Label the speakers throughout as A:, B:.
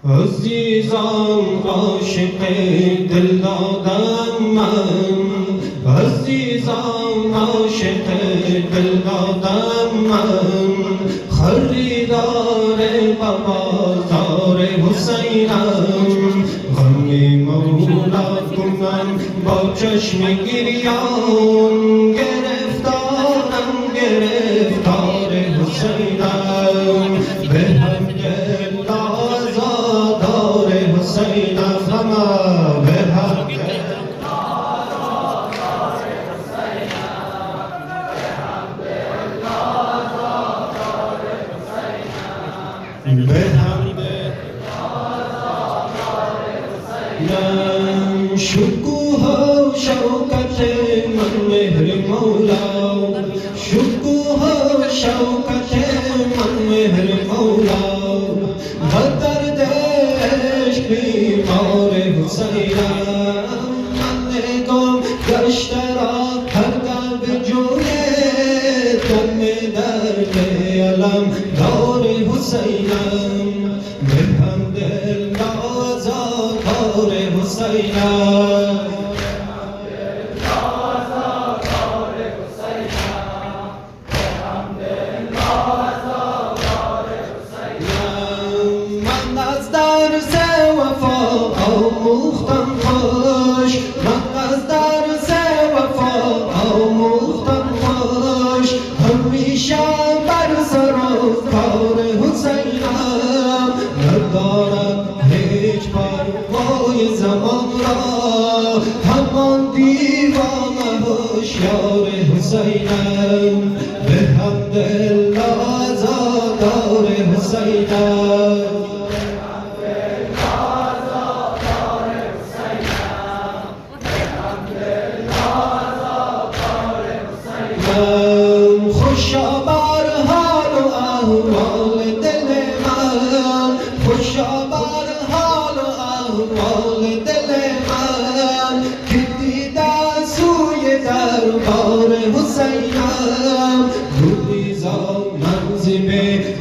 A: عزیزان عاشق دل دادم من، عزیزان عاشق دل دادم من، خریدار بازار حسینم، غم مولا کنم با چشم گریان، گرفتارم گرفتار حسینم، به هم دل آزادار حسینم، همه به هم دل آزادار حسینم، به هم دل آزادار حسینم، شکوه و شوکت من مهر مولا، شکوه و شوکت من مهر مولا، و درد عشق بیمار حسینم، من گم گشته را هر دم به جوی دم درد علم دار حسینم، به هم دل آزادار حسینم، آموختم خوش، من از درس وفا آموختم خوش، همیشه بر سر و کار حسینم، ندارم هیچ پروای زمان را، همان دیوانه هوشیار حسینم، به هم دل آزادار حسینم، خوشا بر حال و احوال دل من، خوشا بر حال و احوال دل من، که دیده سوی دربار حسینم، گریزان منزل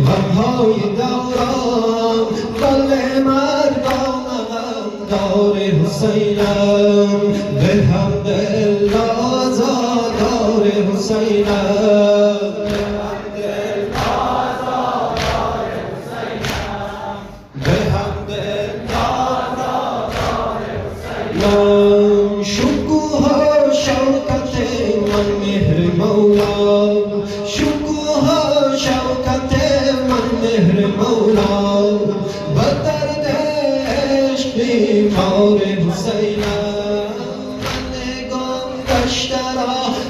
A: غمهای دوران، بله مردان غمدار حسینم، به هم دل آزادار حسینم، به هم دل آزادار حسینم، به هم دل آزادار حسینم، شکوه و شوکت من مهر مولا، شکوه و شوکت من مهر مولا، و درد عشق بیمار حسینم،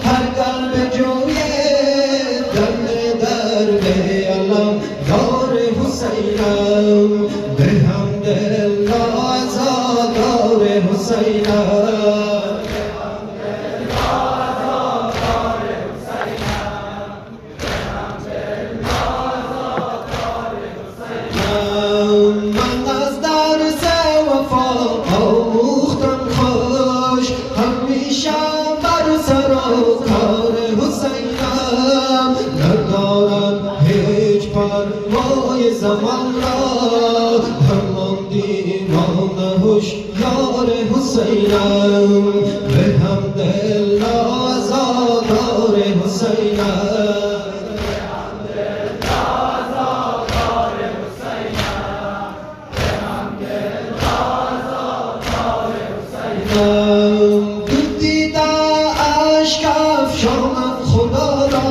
A: هر دم به جوی دم درد علم دار حسینم، به هم دل آزادار حسینم، به هم دل آزادار حسینم، به هم دل آزادار حسینم، من از درس وفا آموختم خوش، همیشه سر و کار حسینم، ندارم هیچ پروای زمان را، همان دیوانه هوشیار حسینم، به هم دل آزادار حسینم، به هم دل آزادار حسینم، به هم دل آزادار حسینم، افشانم خدا را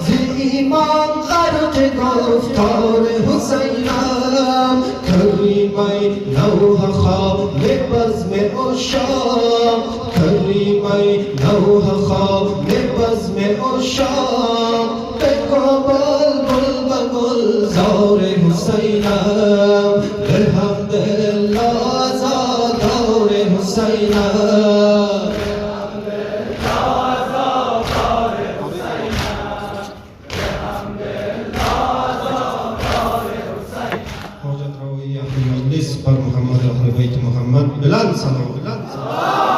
A: ز ایمان غرق گفتار حسینم، کریمی نوح خواب بزم عشاق، کریمی نوح خواب بزم عشاق، بگو بلبل به گلزار حسینم، به هم دل آزادار حسینم، پر محمد اهل بیت محمد بلند سلام.